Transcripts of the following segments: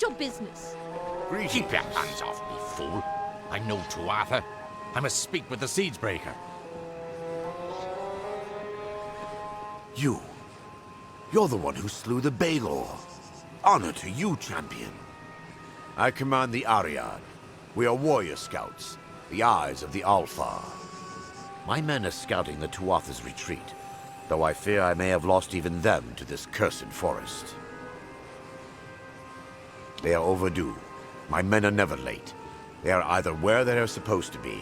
your business? Keep your hands off me, fool. I'm no Tuatha. I must speak with the Siegebreaker. You're the one who slew the Baelor. Honor to you, champion. I command the Ariad. We are warrior scouts, the eyes of the Alfar. My men are scouting the Tuatha's retreat, though I fear I may have lost even them to this cursed forest. They are overdue. My men are never late. They are either where they are supposed to be,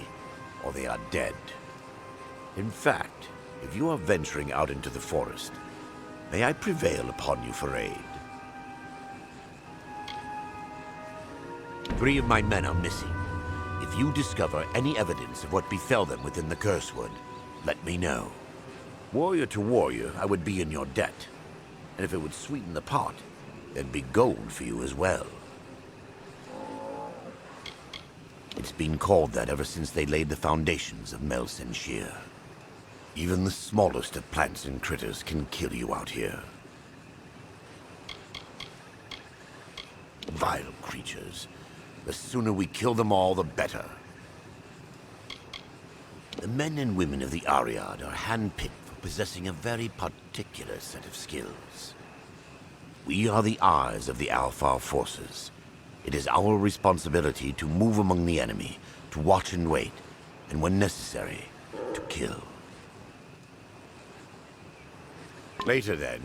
or they are dead. In fact, if you are venturing out into the forest, may I prevail upon you for aid? 3 of my men are missing. If you discover any evidence of what befell them within the Cursewood, let me know. Warrior to warrior, I would be in your debt. And if it would sweeten the pot, there'd be gold for you as well. It's been called that ever since they laid the foundations of Melsenshir. Even the smallest of plants and critters can kill you out here. Vile creatures. The sooner we kill them all, the better. The men and women of the Ariad are handpicked for possessing a very particular set of skills. We are the eyes of the Alfar forces. It is our responsibility to move among the enemy, to watch and wait, and when necessary, to kill. Later, then.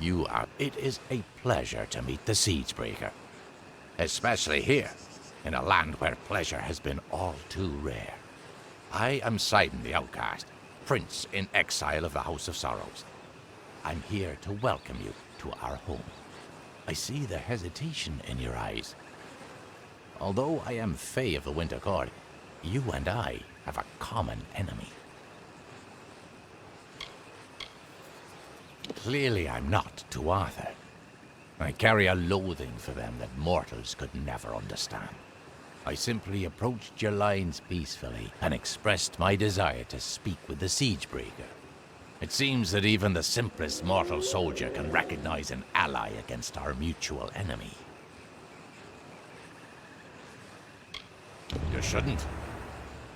You are... It is a pleasure to meet the Siegebreaker. Especially here, in a land where pleasure has been all too rare. I am Sidon the Outcast, Prince in exile of the House of Sorrows. I'm here to welcome you to our home. I see the hesitation in your eyes. Although I am Fae of the Winter Court, you and I have a common enemy. Clearly I'm not Tuatha. I carry a loathing for them that mortals could never understand. I simply approached your lines peacefully and expressed my desire to speak with the Siegebreaker. It seems that even the simplest mortal soldier can recognize an ally against our mutual enemy. You shouldn't.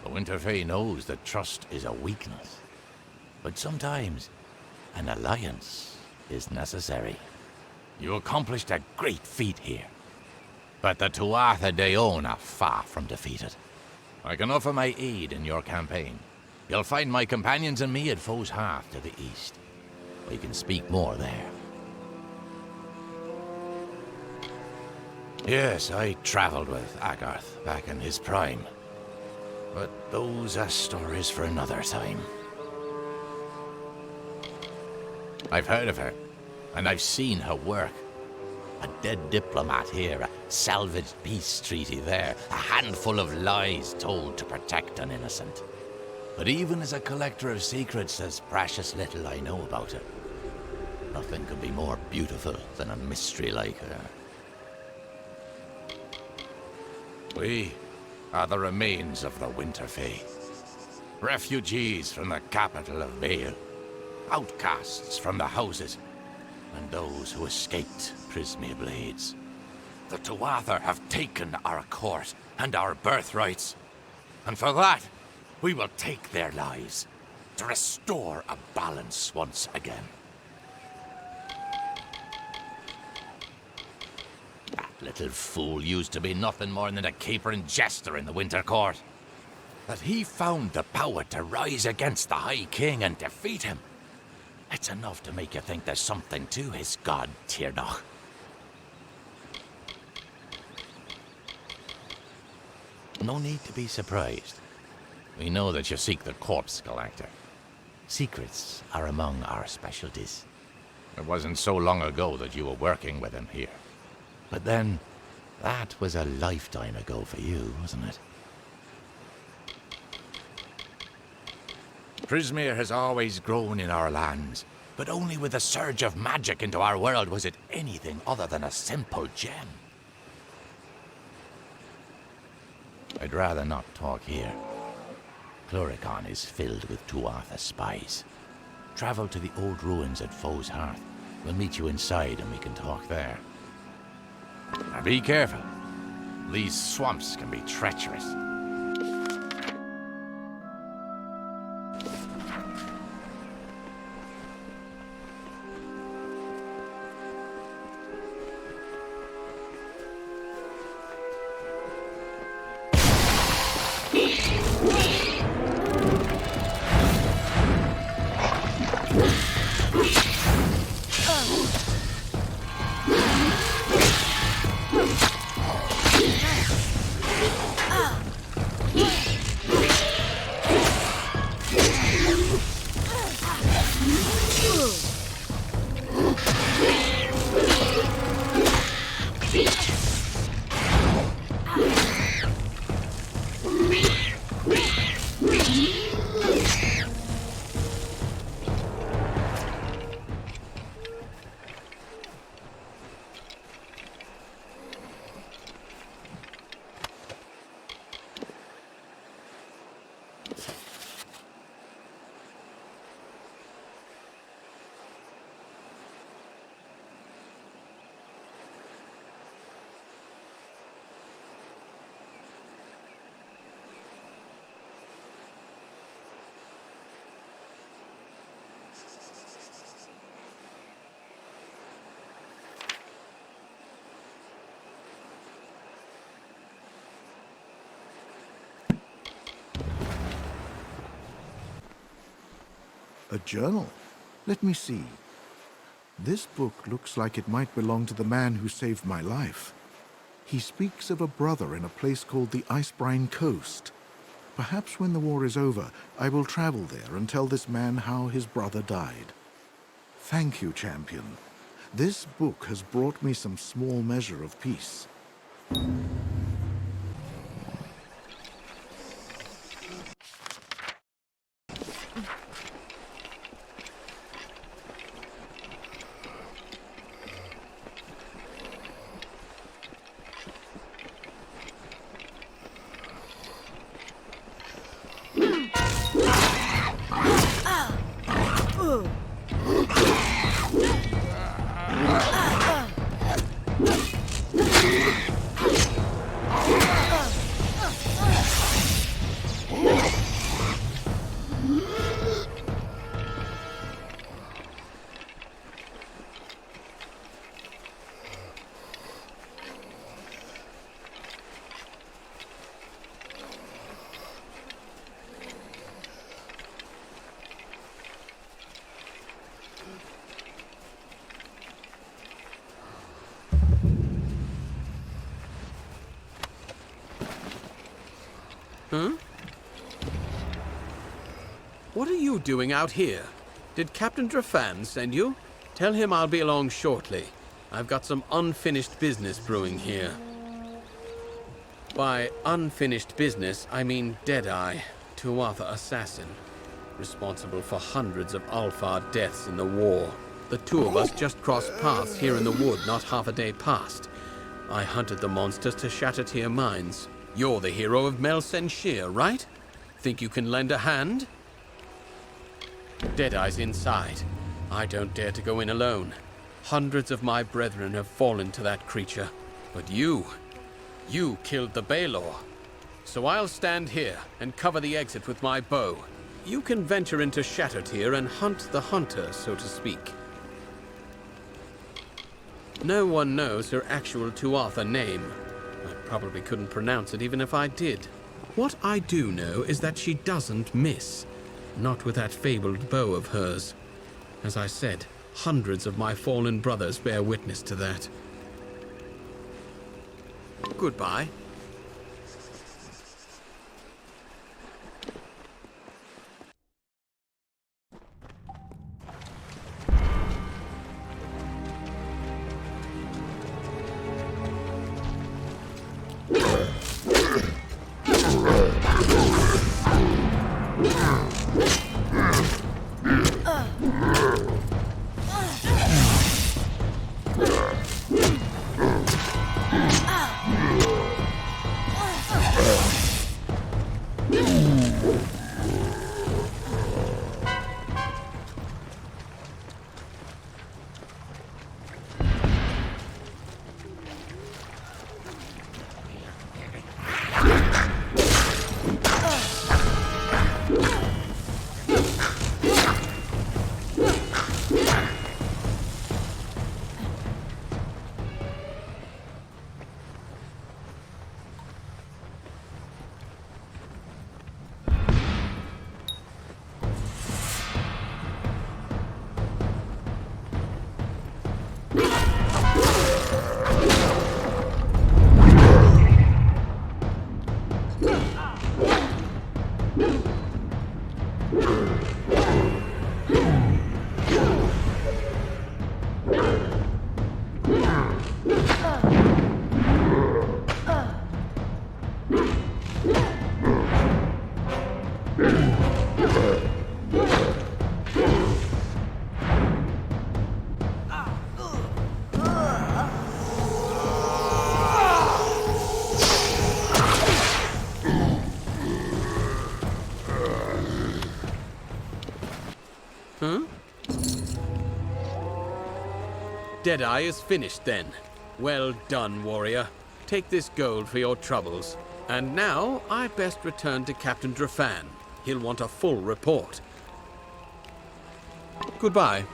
The Winter Fae knows that trust is a weakness. But sometimes, an alliance is necessary. You accomplished a great feat here. But the Tuatha Deon are far from defeated. I can offer my aid in your campaign. You'll find my companions and me at Foe's Hearth to the east. We can speak more there. Yes, I traveled with Agarth back in his prime. But those are stories for another time. I've heard of her, and I've seen her work. A dead diplomat here, a salvaged peace treaty there, a handful of lies told to protect an innocent. But even as a collector of secrets, there's precious little I know about her. Nothing could be more beautiful than a mystery like her. We are the remains of the Winter Fae. Refugees from the capital of Vale. Outcasts from the houses, and those who escaped Prismia Blades. The Tuatha have taken our court and our birthrights, and for that, we will take their lives to restore a balance once again. That little fool used to be nothing more than a capering jester in the Winter Court. That he found the power to rise against the High King and defeat him. It's enough to make you think there's something to his god, Tirnoch. No need to be surprised. We know that you seek the corpse collector. Secrets are among our specialties. It wasn't so long ago that you were working with him here. But then, that was a lifetime ago for you, wasn't it? Prismir has always grown in our lands, but only with a surge of magic into our world was it anything other than a simple gem. I'd rather not talk here. Klurikon is filled with Tuatha spies. Travel to the old ruins at Foe's Hearth, We'll meet you inside and we can talk there. Now be careful. These swamps can be treacherous. A journal? Let me see. This book looks like it might belong to the man who saved my life. He speaks of a brother in a place called the Icebrine Coast. Perhaps when the war is over, I will travel there and tell this man how his brother died. Thank you, champion. This book has brought me some small measure of peace. Huh? What are you doing out here? Did Captain Drafan send you? Tell him I'll be along shortly. I've got some unfinished business brewing here. By unfinished business, I mean Deadeye, Tuatha assassin, responsible for hundreds of Alfar deaths in the war. The two of us just crossed paths here in the wood not half a day past. I hunted the monsters to Shattertear Mines. You're the hero of Mel Senshir, right? Think you can lend a hand? Deadeye's inside. I don't dare to go in alone. Hundreds of my brethren have fallen to that creature. But you killed the Baelor. So I'll stand here and cover the exit with my bow. You can venture into Shattertear and hunt the hunter, so to speak. No one knows her actual Tuatha name. I probably couldn't pronounce it even if I did. What I do know is that she doesn't miss. Not with that fabled bow of hers. As I said, hundreds of my fallen brothers bear witness to that. Goodbye. Deadeye is finished then. Well done, warrior. Take this gold for your troubles. And now, I best return to Captain Drafan. He'll want a full report. Goodbye.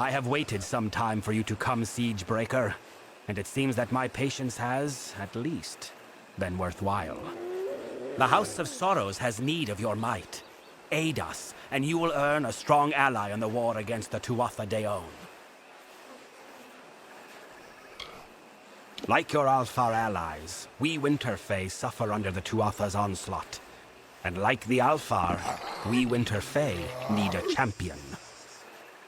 I have waited some time for you to come, Siegebreaker, and it seems that my patience has, at least, been worthwhile. The House of Sorrows has need of your might. Aid us, and you will earn a strong ally in the war against the Tuatha Deon. Like your Alfar allies, we Winterfey suffer under the Tuatha's onslaught. And like the Alfar, we Winterfey need a champion.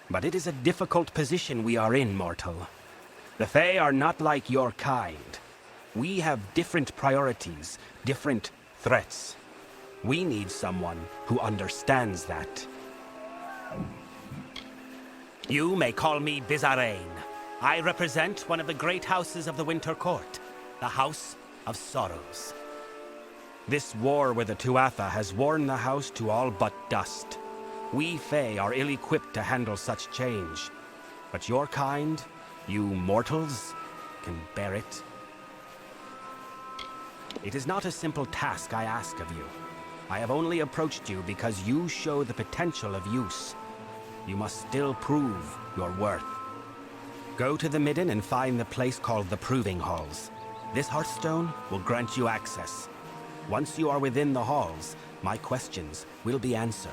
But it is a difficult position we are in, mortal. The Fae are not like your kind. We have different priorities, different threats. We need someone who understands that. You may call me Bizarrain. I represent one of the great houses of the Winter Court, the House of Sorrows. This war with the Tuatha has worn the house to all but dust. We Fae are ill-equipped to handle such change. But your kind, you mortals, can bear it. It is not a simple task I ask of you. I have only approached you because you show the potential of use. You must still prove your worth. Go to the Midden and find the place called the Proving Halls. This Hearthstone will grant you access. Once you are within the halls, my questions will be answered.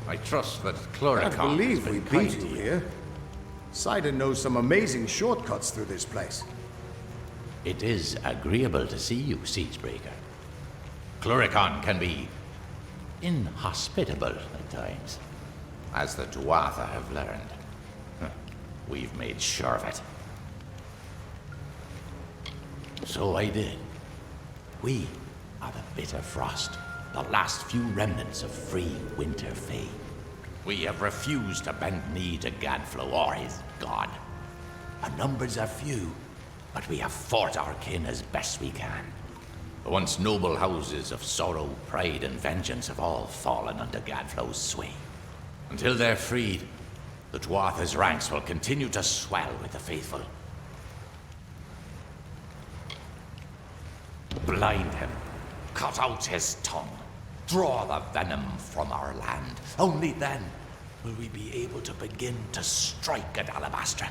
I trust that Klurikon I believe has we been kind beat to you here. Sidon knows some amazing shortcuts through this place. It is agreeable to see you, Siegebreaker. Klurikon can be inhospitable at times, as the Tuatha have learned. We've made sure of it. So I did. We are the Bitter Frost, the last few remnants of free Winter Fae. We have refused to bend knee to Gadflow or his god. Our numbers are few, but we have fought our kin as best we can. The once noble houses of sorrow, pride, and vengeance have all fallen under Gadflow's sway. Until they're freed, the Tuatha's ranks will continue to swell with the faithful. Blind him, cut out his tongue, draw the venom from our land. Only then will we be able to begin to strike at Alabastra.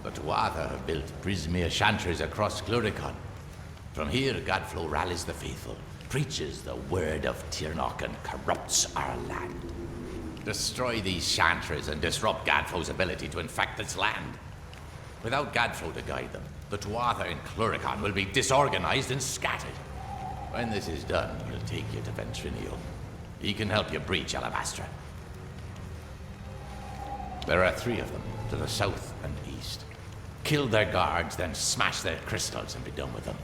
The Tuatha have built Prismere chantries across Klurikon. From here, Gadflow rallies the faithful, preaches the word of Tirnoch, and corrupts our land. Destroy these chantries and disrupt Gadflow's ability to infect its land. Without Gadflow to guide them, the Tuatha in Klurikon will be disorganized and scattered. When this is done, he'll take you to Ventrinio. He can help you breach Alabastra. There are 3 of them, to the south and east. Kill their guards, then smash their crystals and be done with them.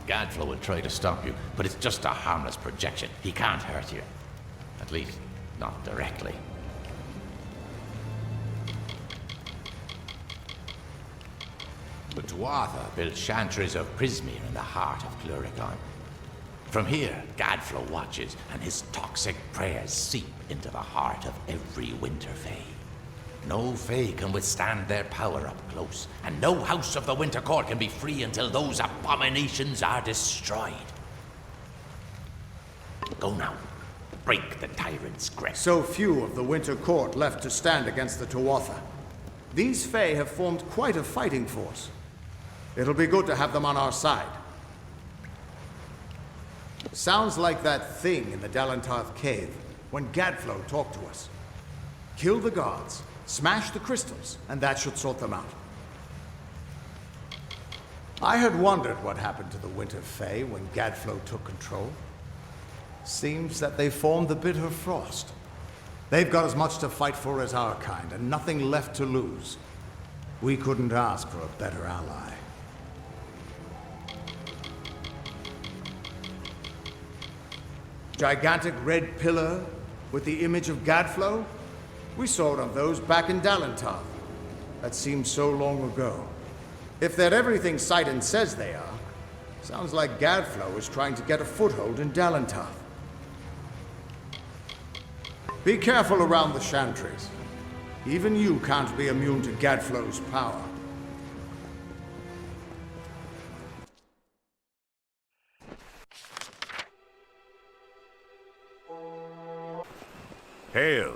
Gadflow will try to stop you, but it's just a harmless projection. He can't hurt you. At least, not directly. The Tuatha built chantries of Prismere in the heart of Klurikon. From here, Gadflow watches, and his toxic prayers seep into the heart of every Winter Fae. No Fae can withstand their power up close, and no House of the Winter Court can be free until those abominations are destroyed. Go now. Break the tyrant's grip. So few of the Winter Court left to stand against the Tuatha. These Fae have formed quite a fighting force. It'll be good to have them on our side. Sounds like that thing in the Dalantarth cave when Gadflow talked to us. Kill the guards, smash the crystals, and that should sort them out. I had wondered what happened to the Winter Fae when Gadflow took control. Seems that they formed the Bitter Frost. They've got as much to fight for as our kind, and nothing left to lose. We couldn't ask for a better ally. Gigantic red pillar with the image of Gadflow? We saw one of those back in Dalantarth. That seems so long ago. If they're everything Sidon says they are, sounds like Gadflow is trying to get a foothold in Dalantarth. Be careful around the Chantries. Even you can't be immune to Gadflow's power. Hail!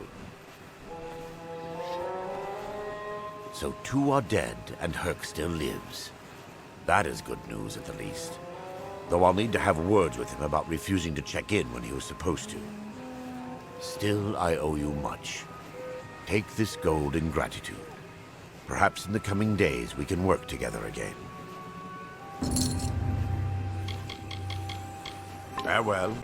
So 2 are dead, and Herc still lives. That is good news, at the least. Though I'll need to have words with him about refusing to check in when he was supposed to. Still, I owe you much. Take this gold in gratitude. Perhaps in the coming days we can work together again. Farewell.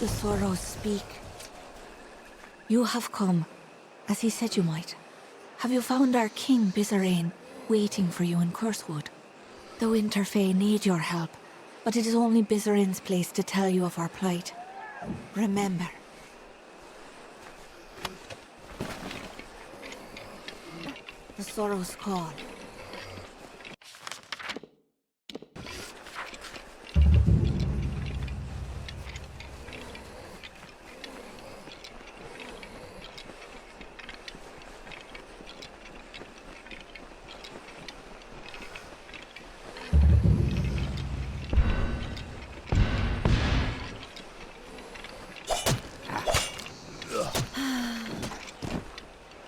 The sorrows speak. You have come, as he said you might. Have you found our king, Bizarrain, waiting for you in Cursewood? The Winter Fae need your help, but it is only Bizarrain's place to tell you of our plight. Remember. The sorrows call.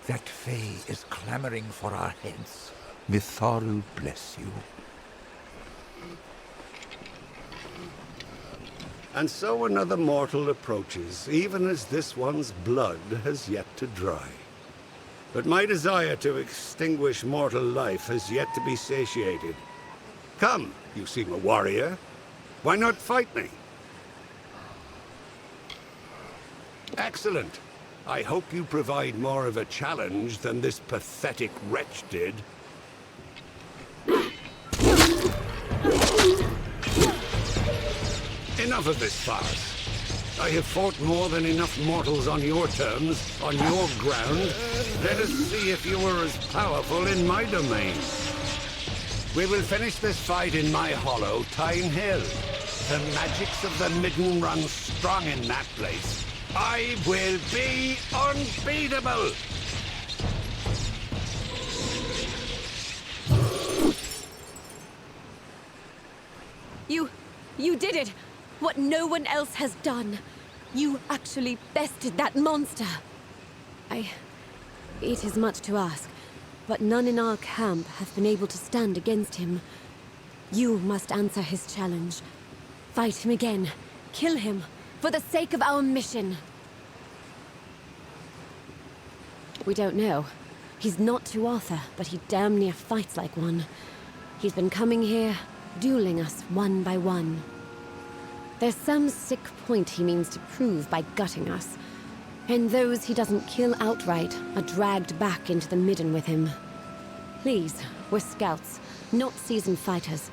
That Fae is clamoring for our heads. Mitharu bless you. And so another mortal approaches, even as this one's blood has yet to dry. But my desire to extinguish mortal life has yet to be satiated. Come, you seem a warrior. Why not fight me? Excellent. I hope you provide more of a challenge than this pathetic wretch did. Enough of this farce. I have fought more than enough mortals on your terms, on your ground. Let us see if you are as powerful in my domain. We will finish this fight in my hollow, Tyne Hill. The magics of the Midden run strong in that place. I will be unbeatable! You did it! What no one else has done. You actually bested that monster. It is much to ask, but none in our camp have been able to stand against him. You must answer his challenge. Fight him again, kill him, for the sake of our mission. We don't know. He's not Tuatha, but he damn near fights like one. He's been coming here, dueling us one by one. There's some sick point he means to prove by gutting us. And those he doesn't kill outright are dragged back into the Midden with him. Please, we're scouts, not seasoned fighters.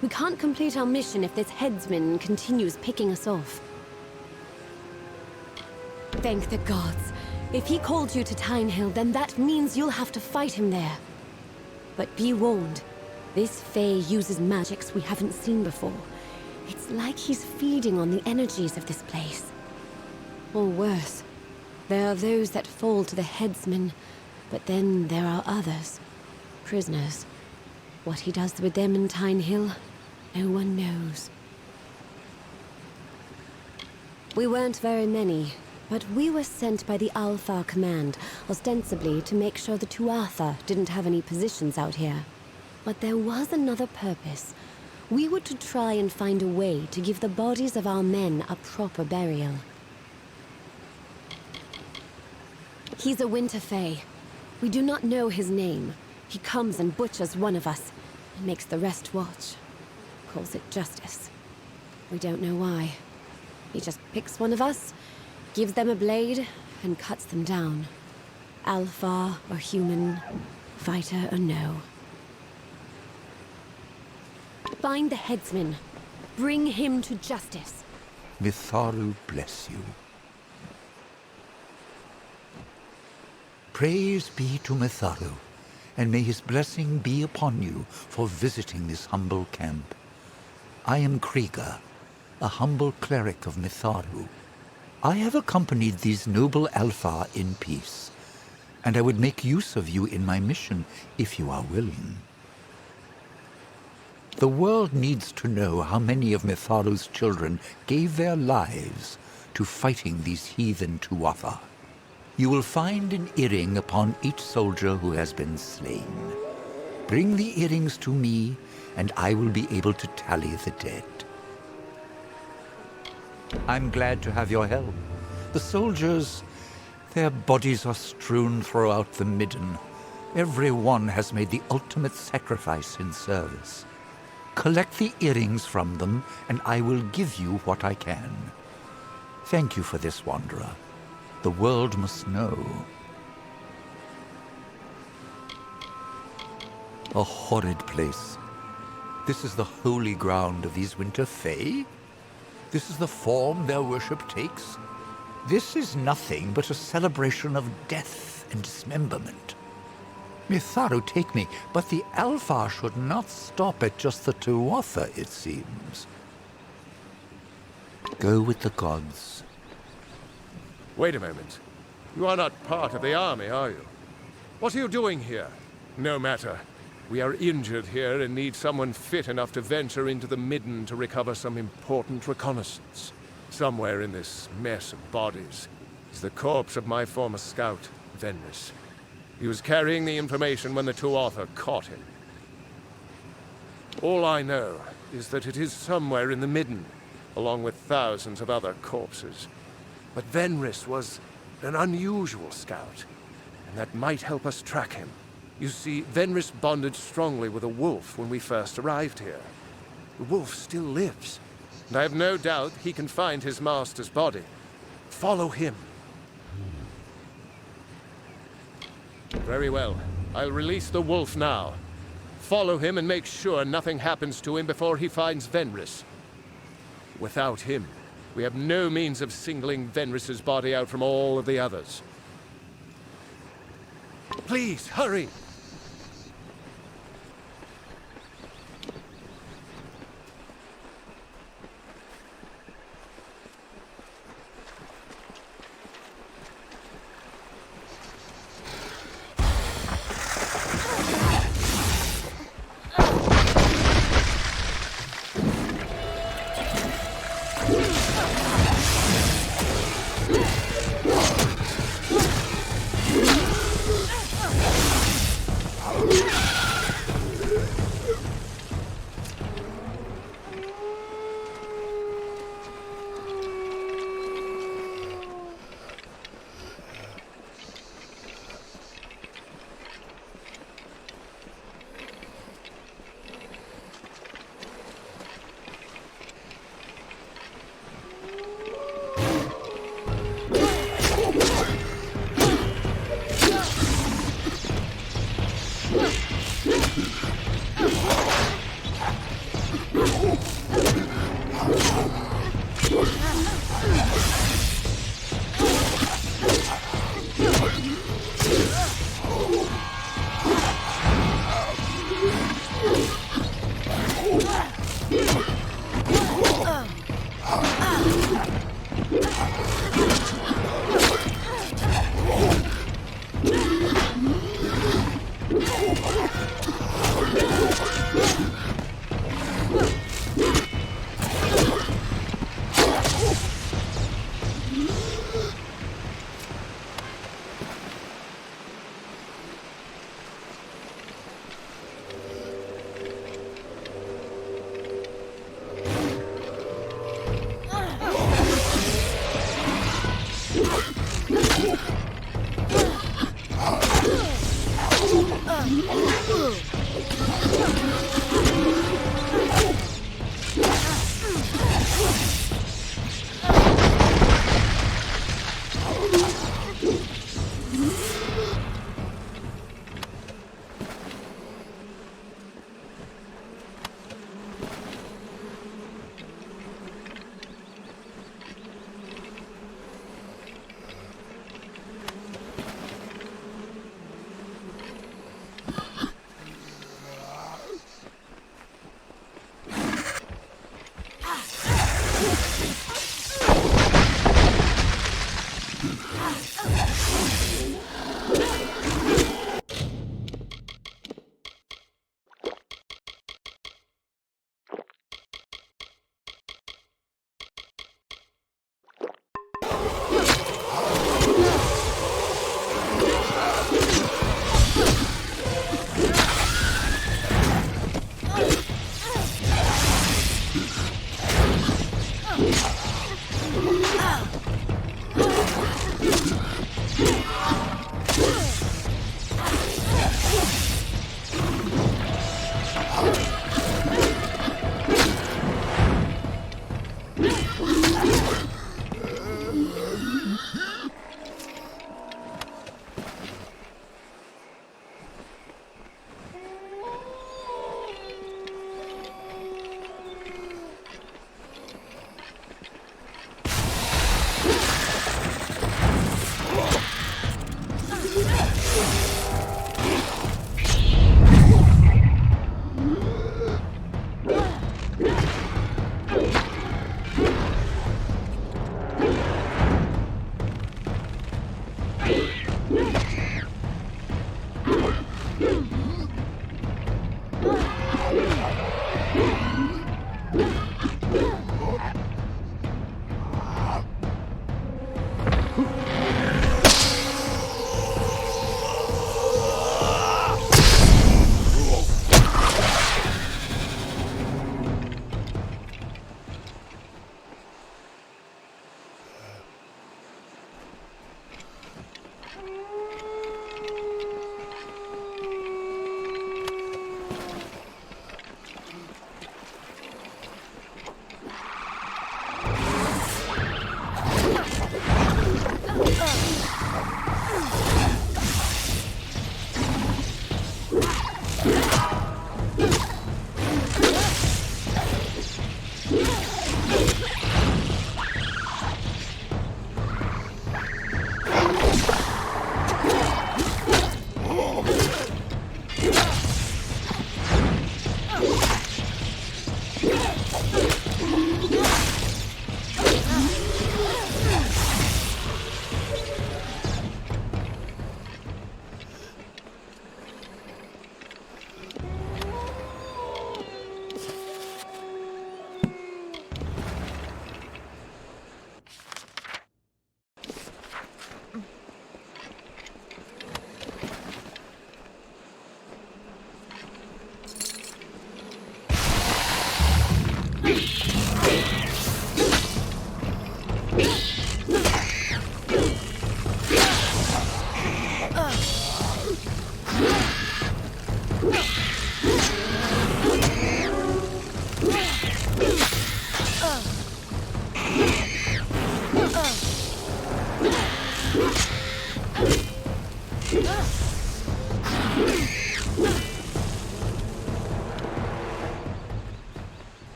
We can't complete our mission if this headsman continues picking us off. Thank the gods. If he called you to Tynehill, then that means you'll have to fight him there. But be warned, this Fae uses magics we haven't seen before. It's like he's feeding on the energies of this place. Or worse, there are those that fall to the headsman, but then there are others, prisoners. What he does with them in Tynehill, no one knows. We weren't very many, but we were sent by the Alfar Command, ostensibly to make sure the Tuatha didn't have any positions out here. But there was another purpose. We were to try and find a way to give the bodies of our men a proper burial. He's a Winter Fae. We do not know his name. He comes and butchers one of us, and makes the rest watch. Calls it justice. We don't know why. He just picks one of us, gives them a blade, and cuts them down. Alpha or human, fighter or no. Find the headsman. Bring him to justice. Mitharu bless you. Praise be to Mitharu, and may his blessing be upon you for visiting this humble camp. I am Krieger, a humble cleric of Mitharu. I have accompanied these noble Alfar in peace, and I would make use of you in my mission if you are willing. The world needs to know how many of Mitharu's children gave their lives to fighting these heathen Tuatha. You will find an earring upon each soldier who has been slain. Bring the earrings to me, and I will be able to tally the dead. I'm glad to have your help. The soldiers, their bodies are strewn throughout the Midden. Every one has made the ultimate sacrifice in service. Collect the earrings from them, and I will give you what I can. Thank you for this, Wanderer. The world must know. A horrid place. This is the holy ground of these Winter Fae? This is the form their worship takes? This is nothing but a celebration of death and dismemberment. Mitharu take me, but the Alfar should not stop at just the Tuatha, it seems. Go with the gods. Wait a moment. You are not part of the army, are you? What are you doing here? No matter. We are injured here and need someone fit enough to venture into the Midden to recover some important reconnaissance. Somewhere in this mess of bodies is the corpse of my former scout, Venris. He was carrying the information when the Tuatha caught him. All I know is that it is somewhere in the Midden, along with thousands of other corpses. But Venris was an unusual scout, and that might help us track him. You see, Venris bonded strongly with a wolf when we first arrived here. The wolf still lives, and I have no doubt he can find his master's body. Follow him. Very well. I'll release the wolf now. Follow him and make sure nothing happens to him before he finds Venris. Without him, we have no means of singling Venris's body out from all of the others. Please, hurry!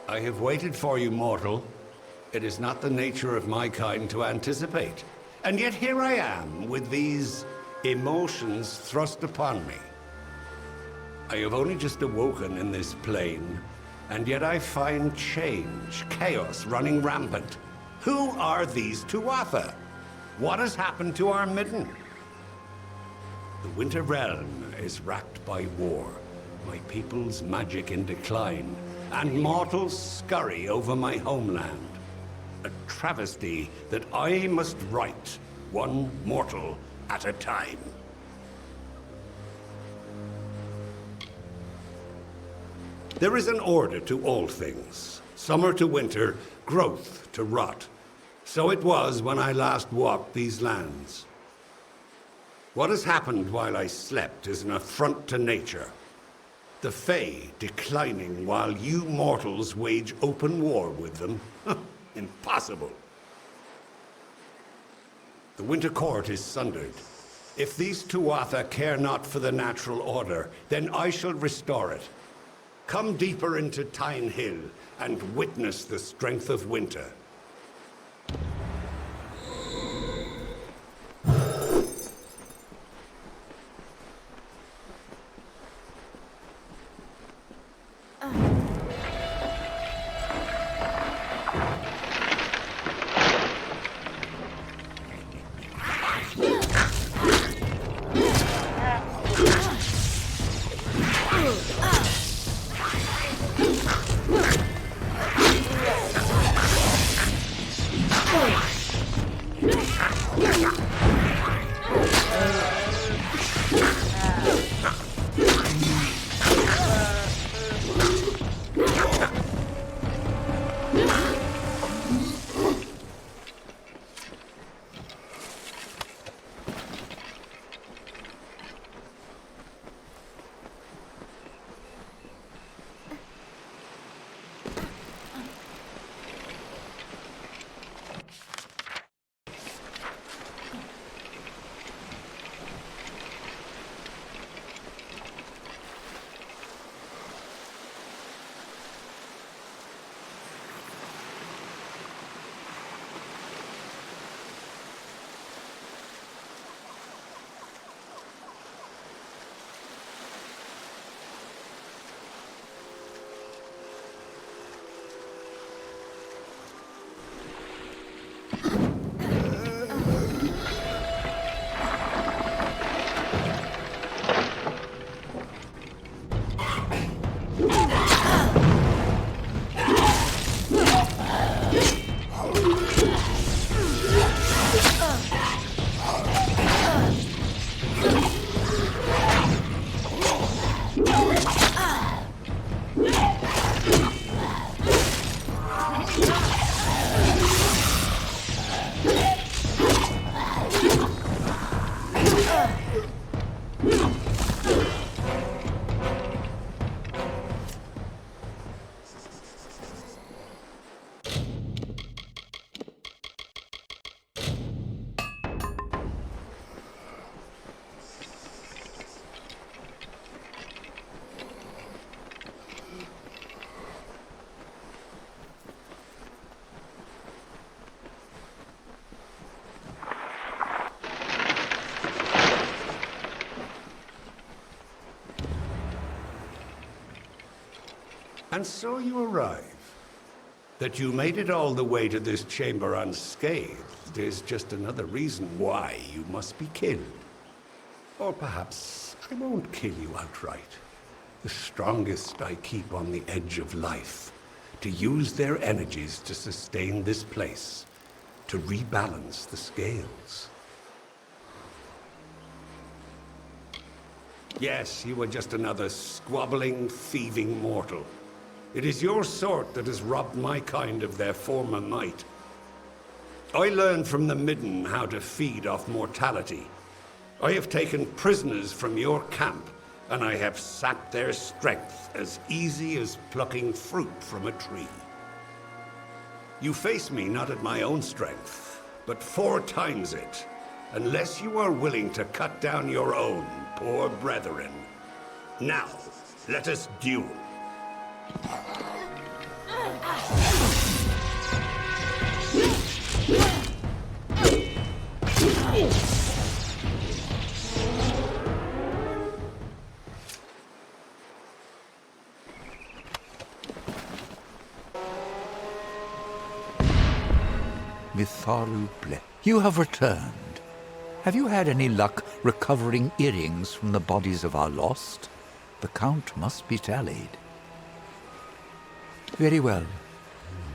I have waited for you, mortal. It is not the nature of my kind to anticipate. And yet here I am, with these emotions thrust upon me. I have only just awoken in this plane, and yet I find change, chaos running rampant. Who are these Tuatha? What has happened to our Midden? The Winter Realm is racked by war, my people's magic in decline, and mortals scurry over my homeland. A travesty that I must right, one mortal at a time. There is an order to all things. Summer to winter, growth to rot. So it was when I last walked these lands. What has happened while I slept is an affront to nature. The Fae declining while you mortals wage open war with them. Impossible. The Winter Court is sundered. If these Tuatha care not for the natural order, then I shall restore it. Come deeper into Tyne Hill and witness the strength of winter. And so you arrive. That you made it all the way to this chamber unscathed is just another reason why you must be killed. Or perhaps I won't kill you outright. The strongest I keep on the edge of life, to use their energies to sustain this place, to rebalance the scales. Yes, you are just another squabbling, thieving mortal. It is your sort that has robbed my kind of their former might. I learned from the Midden how to feed off mortality. I have taken prisoners from your camp, and I have sapped their strength as easy as plucking fruit from a tree. You face me not at my own strength, but 4 times it, unless you are willing to cut down your own poor brethren. Now, let us duel. Mitharu Ble, you have returned. Have you had any luck recovering earrings from the bodies of our lost? The count must be tallied. Very well.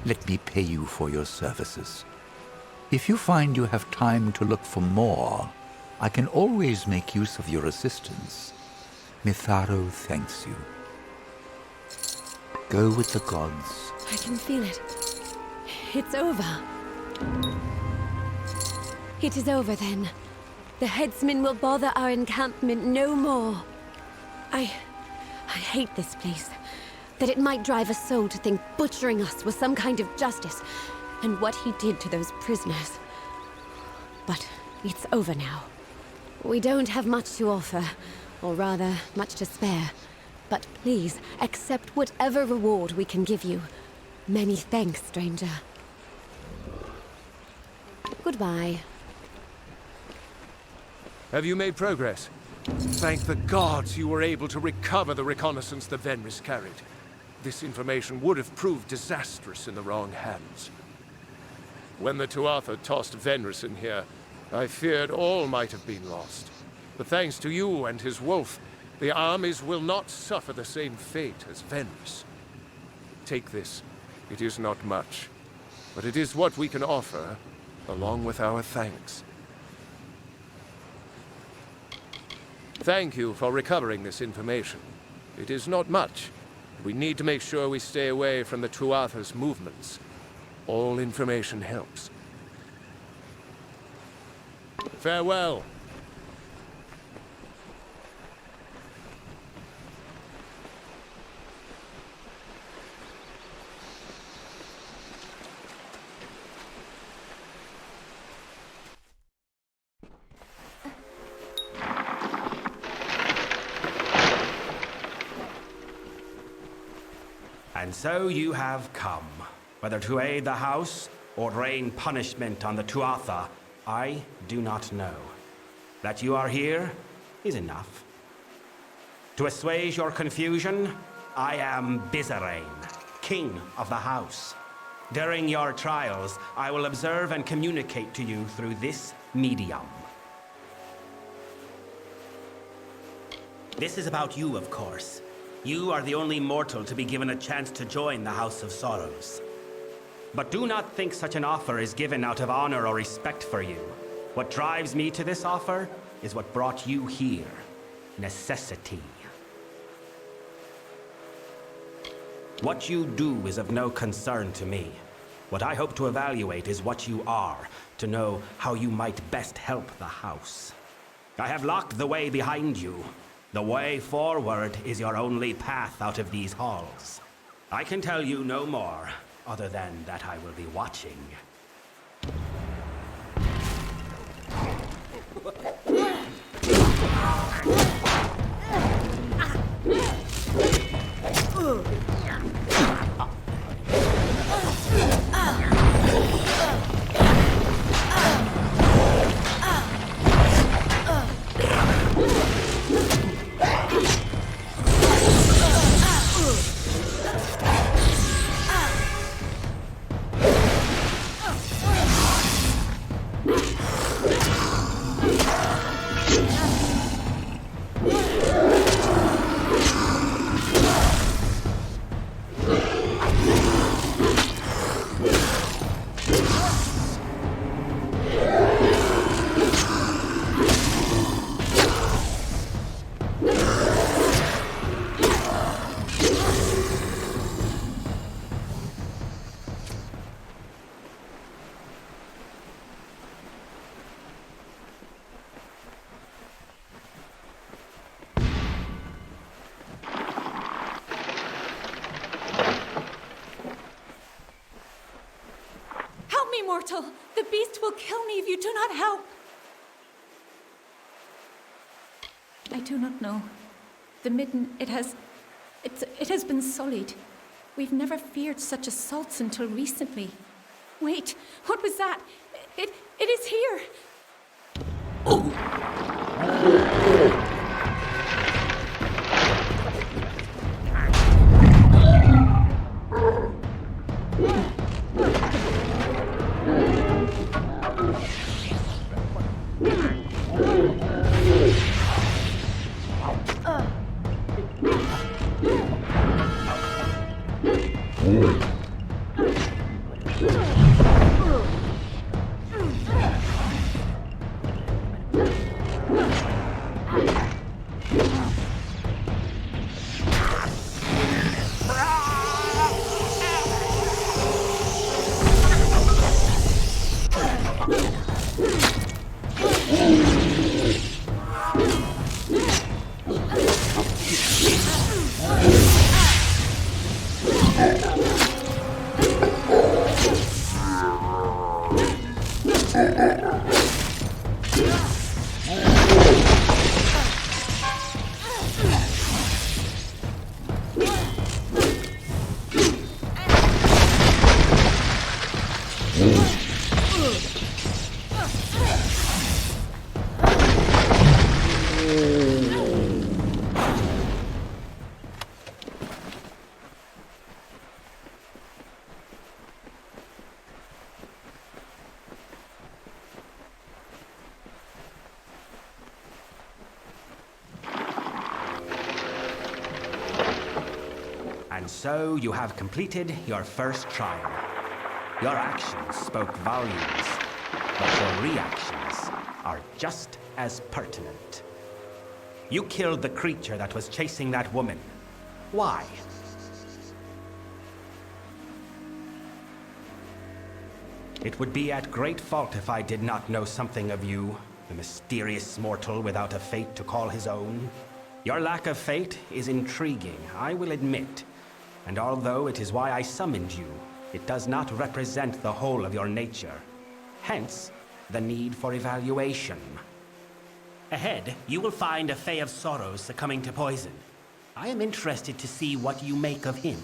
Let me pay you for your services. If you find you have time to look for more, I can always make use of your assistance. Mitharu thanks you. Go with the gods. I can feel it. It's over. It is over then. The headsman will bother our encampment no more. I hate this place. That it might drive a soul to think butchering us was some kind of justice, and what he did to those prisoners. But it's over now. We don't have much to offer, or rather, much to spare. But please, accept whatever reward we can give you. Many thanks, stranger. Goodbye. Have you made progress? Thank the gods you were able to recover the reconnaissance the Venris carried. This information would have proved disastrous in the wrong hands. When the Tuatha tossed Venris in here, I feared all might have been lost. But thanks to you and his wolf, the armies will not suffer the same fate as Venris. Take this. It is not much, but it is what we can offer, along with our thanks. Thank you for recovering this information. It is not much. We need to make sure we stay away from the Tuatha's movements. All information helps. Farewell. And so you have come, whether to aid the house or rain punishment on the Tuatha, I do not know. That you are here is enough. To assuage your confusion, I am Bizarane, king of the house. During your trials, I will observe and communicate to you through this medium. This is about you, of course. You are the only mortal to be given a chance to join the House of Sorrows. But do not think such an offer is given out of honor or respect for you. What drives me to this offer is what brought you here. Necessity. What you do is of no concern to me. What I hope to evaluate is what you are, to know how you might best help the house. I have locked the way behind you. The way forward is your only path out of these halls. I can tell you no more, other than that I will be watching. Mortal, the beast will kill me if you do not help. I do not know. The Midden, it has been sullied. We've never feared such assaults until recently. Wait, what was that? It is here! And so you have completed your first trial. Your actions spoke volumes, but your reactions are just as pertinent. You killed the creature that was chasing that woman. Why? It would be at great fault if I did not know something of you, the mysterious mortal without a fate to call his own. Your lack of fate is intriguing, I will admit. And although it is why I summoned you, it does not represent the whole of your nature. Hence, the need for evaluation. Ahead, you will find a Fae of Sorrows succumbing to poison. I am interested to see what you make of him.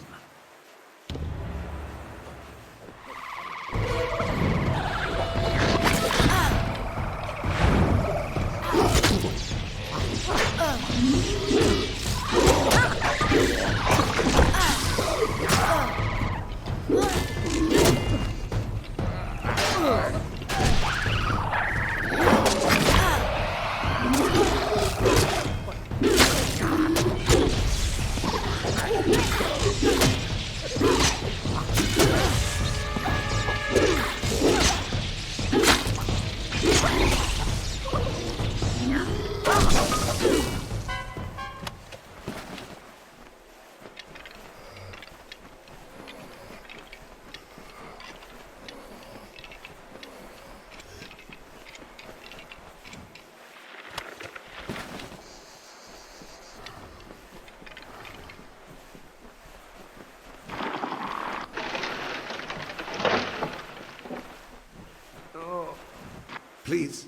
Please,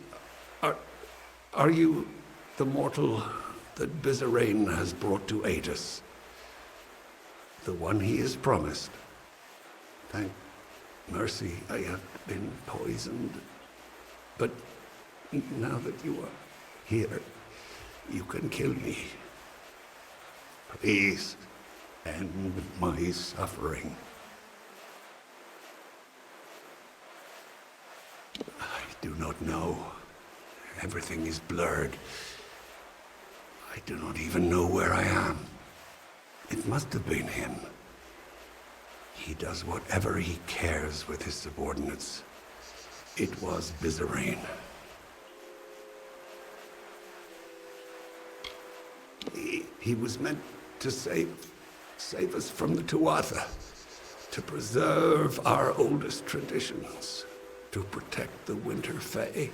are you the mortal that Bizarrain has brought to aid us? The one he is promised? Thank mercy I have been poisoned. But now that you are here, you can kill me. Please, end my suffering. I do not know. Everything is blurred. I do not even know where I am. It must have been him. He does whatever he cares with his subordinates. It was Bizarrain. He was meant to save us from the Tuatha, to preserve our oldest traditions, to protect the Winter Fae.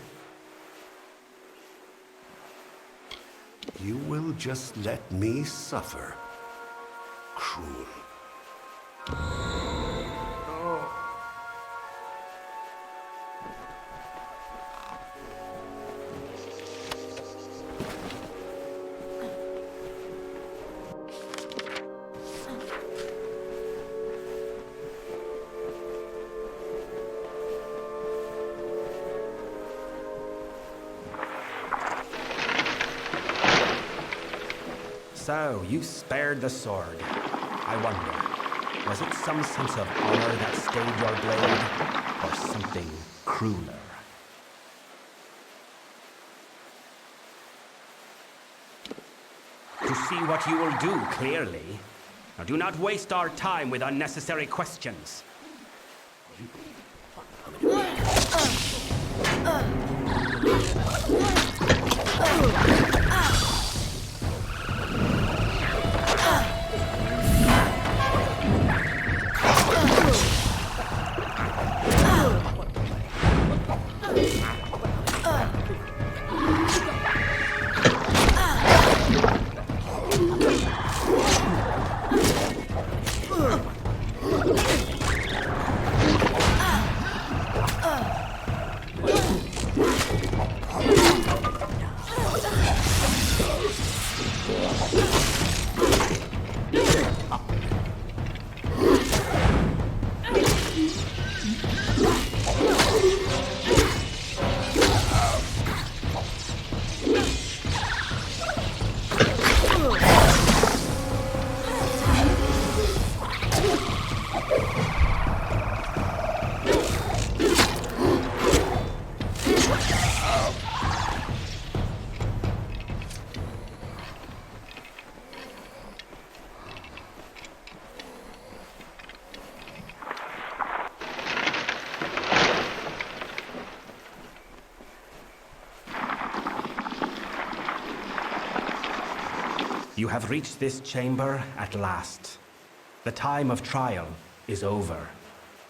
You will just let me suffer, cruel. So, you spared the sword. I wonder, was it some sense of honor that stayed your blade, or something crueler? To see what you will do, clearly. Now do not waste our time with unnecessary questions. You have reached this chamber at last. The time of trial is over.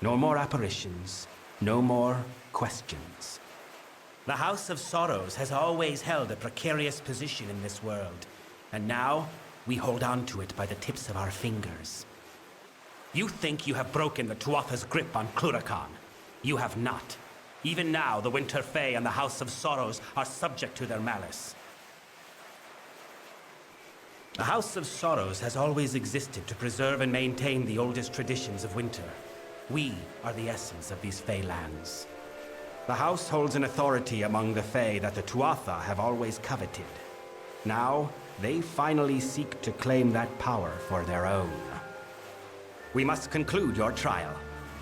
No more apparitions, no more questions. The House of Sorrows has always held a precarious position in this world, and now we hold on to it by the tips of our fingers. You think you have broken the Tuatha's grip on Klurikon. You have not. Even now, the Winter Fae and the House of Sorrows are subject to their malice. The House of Sorrows has always existed to preserve and maintain the oldest traditions of winter. We are the essence of these Fae lands. The House holds an authority among the Fae that the Tuatha have always coveted. Now, they finally seek to claim that power for their own. We must conclude your trial.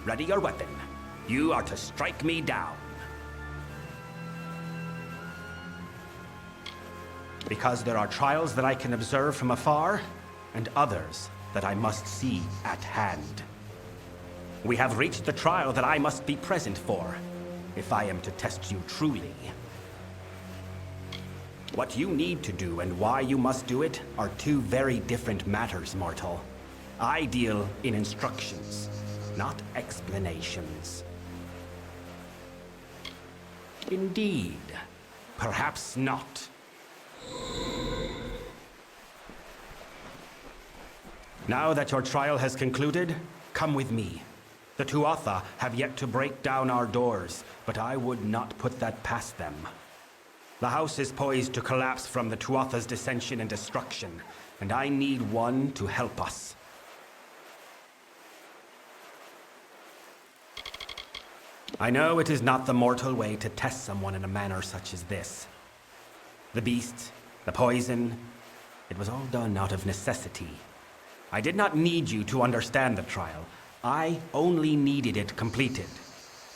Ready your weapon. You are to strike me down. Because there are trials that I can observe from afar, and others that I must see at hand. We have reached the trial that I must be present for, if I am to test you truly. What you need to do and why you must do it are two very different matters, mortal. I deal in instructions, not explanations. Indeed. Perhaps not. Now that your trial has concluded, come with me. The Tuatha have yet to break down our doors, but I would not put that past them. The house is poised to collapse from the Tuatha's dissension and destruction, and I need one to help us. I know it is not the mortal way to test someone in a manner such as this. The beast, the poison, it was all done out of necessity. I did not need you to understand the trial. I only needed it completed.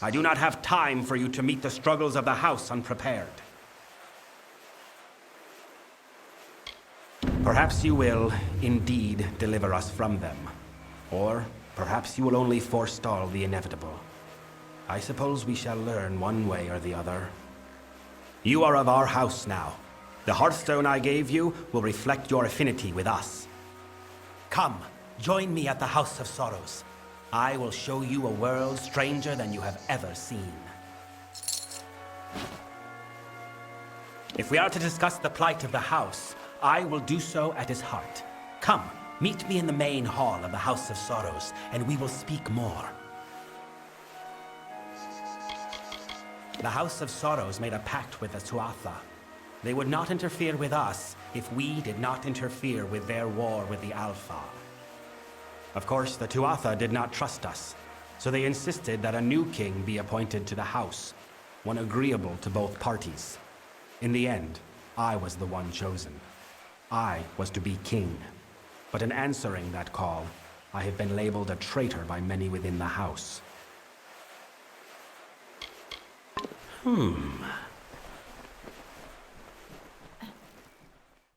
I do not have time for you to meet the struggles of the house unprepared. Perhaps you will, indeed, deliver us from them. Or perhaps you will only forestall the inevitable. I suppose we shall learn one way or the other. You are of our house now. The hearthstone I gave you will reflect your affinity with us. Come, join me at the House of Sorrows. I will show you a world stranger than you have ever seen. If we are to discuss the plight of the house, I will do so at his heart. Come, meet me in the main hall of the House of Sorrows, and we will speak more. The House of Sorrows made a pact with the Tuatha. They would not interfere with us if we did not interfere with their war with the Alpha. Of course, the Tuatha did not trust us, so they insisted that a new king be appointed to the house, one agreeable to both parties. In the end, I was the one chosen. I was to be king. But in answering that call, I have been labeled a traitor by many within the house.